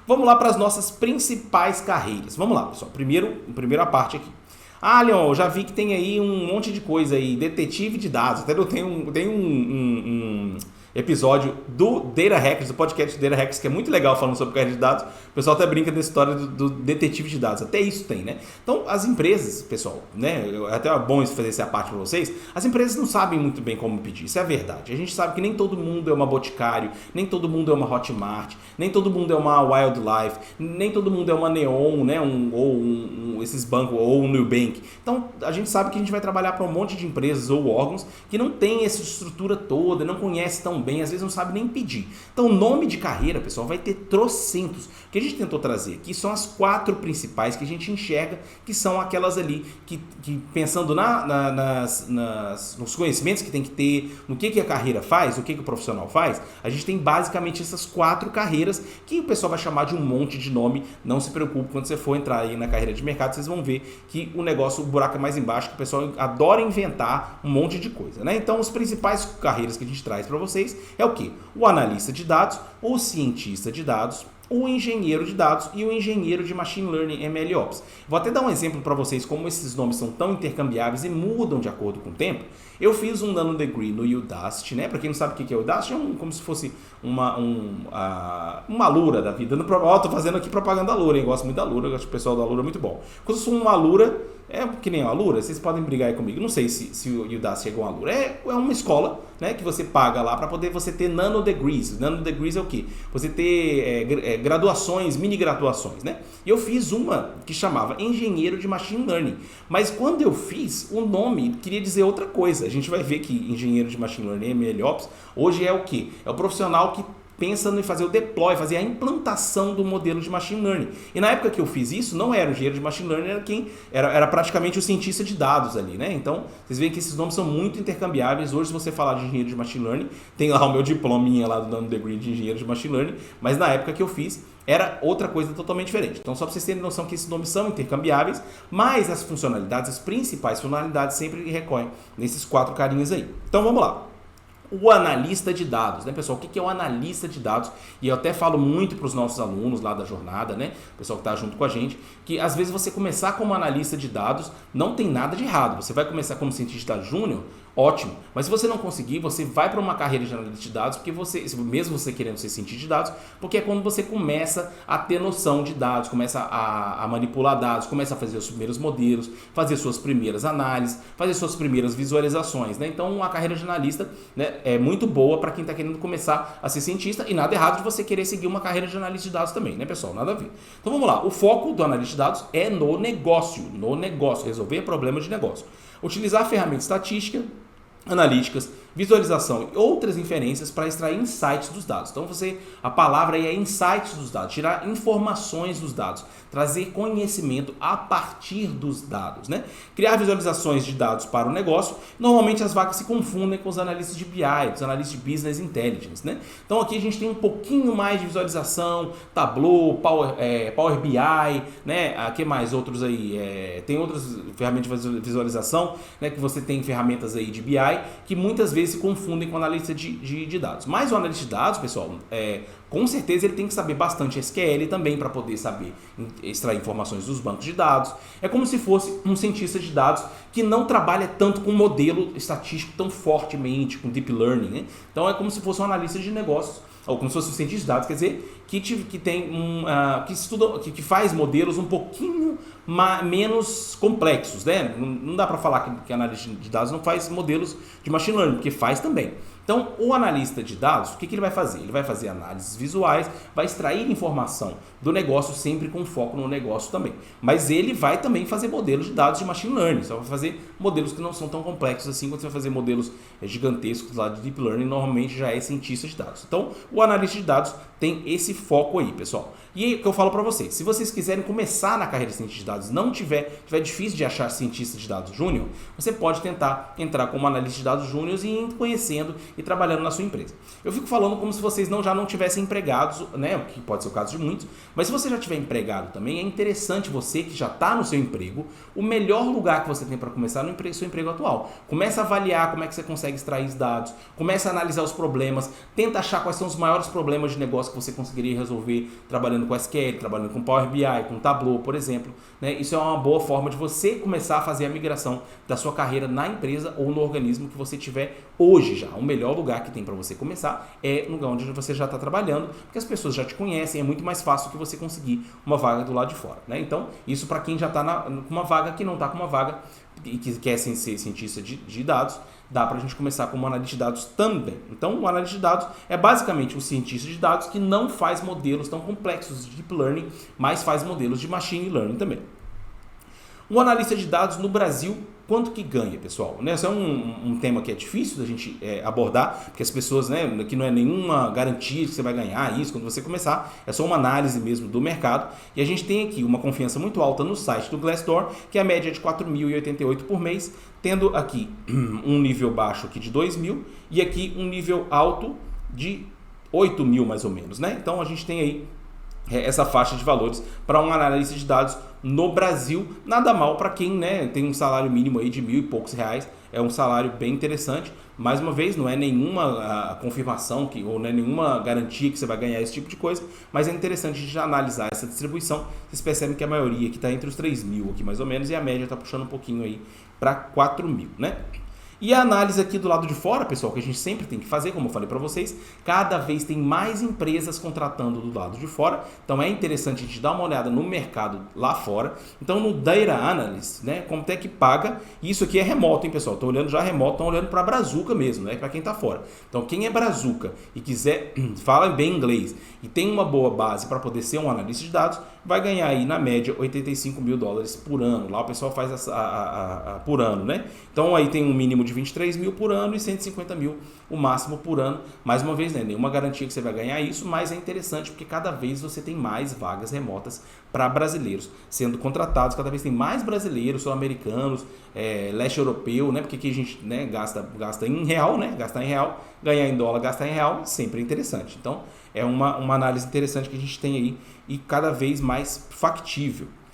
Vamos lá para as nossas principais carreiras. Vamos lá, pessoal. Primeira parte aqui. Ah, Leon, eu já vi que tem aí um monte de coisa aí, detetive de dados. Até eu tenho um episódio do Data Hackers, do podcast Data Hackers, que é muito legal falando sobre carreira de dados. O pessoal até brinca dessa história do detetive de dados. Até isso tem, né? Então, as empresas, pessoal, né? Até é bom fazer essa parte para vocês. As empresas não sabem muito bem como pedir. Isso é a verdade. A gente sabe que nem todo mundo é uma Boticário, nem todo mundo é uma Hotmart, nem todo mundo é uma Wildlife, nem todo mundo é uma Neon, né? Esses bancos, ou um Nubank. Então, a gente sabe que a gente vai trabalhar para um monte de empresas ou órgãos que não tem essa estrutura toda, não conhece tão bem, às vezes não sabe nem pedir. Então, o nome de carreira, pessoal, vai ter trocentos. O que a gente tentou trazer aqui são as 4 principais que a gente enxerga, que são aquelas ali que pensando nos conhecimentos que tem que ter, no que a carreira faz, o que o profissional faz, a gente tem basicamente essas 4 carreiras que o pessoal vai chamar de um monte de nome. Não se preocupe, quando você for entrar aí na carreira de mercado, vocês vão ver que o buraco é mais embaixo, que o pessoal adora inventar um monte de coisa, né? Então, as principais carreiras que a gente traz para vocês é o quê? O analista de dados, o cientista de dados, o engenheiro de dados e o engenheiro de Machine Learning MLOps. Vou até dar um exemplo para vocês como esses nomes são tão intercambiáveis e mudam de acordo com o tempo. Eu fiz um Nano Degree no Udacity, né? Para quem não sabe o que é o Udacity, é como se fosse uma Alura da vida. Tô fazendo aqui propaganda da Alura, hein? Gosto muito da Alura, gosto do pessoal da Alura, muito bom. Quando eu sou uma Alura, é que nem a Alura, vocês podem brigar aí comigo. Não sei se o Udacity é igual a Alura. É uma escola, né, que você paga lá para poder você ter Nano Degrees. Nano Degrees é o quê? Você ter graduações, mini graduações, né? E eu fiz uma que chamava Engenheiro de Machine Learning. Mas quando eu fiz, o nome queria dizer outra coisa. A gente vai ver que Engenheiro de Machine Learning, MLOps, hoje é o quê? É o profissional que pensando em fazer o deploy, fazer a implantação do modelo de Machine Learning. E na época que eu fiz isso, não era o engenheiro de Machine Learning, era praticamente o cientista de dados ali, né? Então, vocês veem que esses nomes são muito intercambiáveis. Hoje, se você falar de engenheiro de Machine Learning, tem lá o meu diplominha lá do Nano Degree de engenheiro de Machine Learning, mas na época que eu fiz, era outra coisa totalmente diferente. Então, só para vocês terem noção que esses nomes são intercambiáveis, mas as funcionalidades, as principais funcionalidades sempre recorrem nesses 4 carinhas aí. Então, vamos lá. O analista de dados, né, pessoal? O que é o analista de dados? E eu até falo muito para os nossos alunos lá da jornada, né, o pessoal que está junto com a gente, que às vezes você começar como analista de dados não tem nada de errado. Você vai começar como cientista júnior, ótimo. Mas se você não conseguir, você vai para uma carreira de analista de dados, porque mesmo você querendo ser cientista de dados, porque é quando você começa a ter noção de dados, começa a manipular dados, começa a fazer os primeiros modelos, fazer suas primeiras análises, fazer suas primeiras visualizações, né? Então, a carreira de analista, né, é muito boa para quem está querendo começar a ser cientista, e nada errado de você querer seguir uma carreira de analista de dados também, né, pessoal? Nada a ver. Então, vamos lá. O foco do analista de dados é no negócio, resolver problemas de negócio. Utilizar ferramentas estatísticas, analíticas, visualização e outras inferências para extrair insights dos dados. Então, a palavra aí é insights dos dados, tirar informações dos dados, trazer conhecimento a partir dos dados, né? Criar visualizações de dados para o negócio. Normalmente as vagas se confundem com os analistas de BI, os analistas de Business Intelligence, né? Então, aqui a gente tem um pouquinho mais de visualização, Tableau, Power BI, né? Que mais outros aí? Tem outras ferramentas de visualização, né? Que você tem ferramentas aí de BI que muitas vezes se confundem com o analista de dados. Mas o analista de dados, pessoal, com certeza ele tem que saber bastante SQL também para poder saber extrair informações dos bancos de dados. É como se fosse um cientista de dados que não trabalha tanto com modelo estatístico tão fortemente, com deep learning, né? Então é como se fosse um analista de negócios, ou como se fosse um cientista de dados, quer dizer, que tem que estuda, que faz modelos um pouquinho menos complexos, né? Não dá para falar que analista de dados não faz modelos de machine learning, porque faz também. Então, o analista de dados, o que ele vai fazer? Ele vai fazer análises visuais, vai extrair informação do negócio, sempre com foco no negócio também. Mas ele vai também fazer modelos de dados de machine learning, só vai fazer modelos que não são tão complexos assim. Quando você vai fazer modelos gigantescos lá de deep learning, normalmente já é cientista de dados. Então, o analista de dados tem esse foco aí, pessoal. E aí, o que eu falo para vocês, se vocês quiserem começar na carreira de cientista de dados, não tiver difícil de achar cientista de dados júnior, você pode tentar entrar como analista de dados júnior e ir conhecendo e trabalhando na sua empresa. Eu fico falando como se vocês já não tivessem empregados, né? O que pode ser o caso de muitos, mas se você já tiver empregado também, é interessante você que já está no seu emprego, o melhor lugar que você tem para começar no seu emprego atual. Começa a avaliar como é que você consegue extrair os dados, começa a analisar os problemas, tenta achar quais são os maiores problemas de negócio que você conseguiria resolver trabalhando com SQL, trabalhando com Power BI, com Tableau, por exemplo. Né? Isso é uma boa forma de você começar a fazer a migração da sua carreira na empresa ou no organismo que você tiver hoje já. O melhor lugar que tem para você começar é no lugar onde você já está trabalhando, porque as pessoas já te conhecem, é muito mais fácil que você conseguir uma vaga do lado de fora. Né? Então, isso para quem já está com uma vaga, que não está com uma vaga e que quer ser cientista de dados, dá para a gente começar como analista de dados também. Então, o analista de dados é basicamente um cientista de dados que não faz modelos tão complexos de deep learning, mas faz modelos de machine learning também. Um analista de dados no Brasil, quanto que ganha, pessoal? Esse é um tema que é difícil da gente abordar, porque as pessoas, né, que não é nenhuma garantia que você vai ganhar isso quando você começar, é só uma análise mesmo do mercado. E a gente tem aqui uma confiança muito alta no site do Glassdoor, que é a média de 4.088 por mês, tendo aqui um nível baixo aqui de 2.000 e aqui um nível alto de 8.000 mais ou menos, né? Então a gente tem aí essa faixa de valores para um analista de dados no Brasil. Nada mal para quem, né, tem um salário mínimo aí de R$1.000 e poucos, é um salário bem interessante. Mais uma vez, não é nenhuma confirmação ou não é nenhuma garantia que você vai ganhar esse tipo de coisa, mas é interessante a gente analisar essa distribuição. Vocês percebem que a maioria aqui está entre os 3.000 aqui mais ou menos, e a média está puxando um pouquinho aí para 4.000, né? E a análise aqui do lado de fora, pessoal, que a gente sempre tem que fazer, como eu falei para vocês, cada vez tem mais empresas contratando do lado de fora, então é interessante a gente dar uma olhada no mercado lá fora. Então no Data Analyst, né, como é que paga, isso aqui é remoto, hein, pessoal, estou olhando já remoto, estão olhando para a Brazuca mesmo, né, para quem está fora. Então quem é Brazuca e quiser, fala bem inglês e tem uma boa base para poder ser um analista de dados, vai ganhar aí na média $85.000 por ano. Lá o pessoal faz por ano, né? Então aí tem um mínimo de 23.000 por ano e 150.000 o máximo por ano. Mais uma vez, né? Nenhuma garantia que você vai ganhar isso, mas é interessante porque cada vez você tem mais vagas remotas para brasileiros sendo contratados. Cada vez tem mais brasileiros, sul-americanos, leste europeu, né? Porque aqui a gente, né, gasta em real, né? Gastar em real, ganhar em dólar, gastar em real, sempre é interessante. Então é uma análise interessante que a gente tem aí e cada vez mais factível.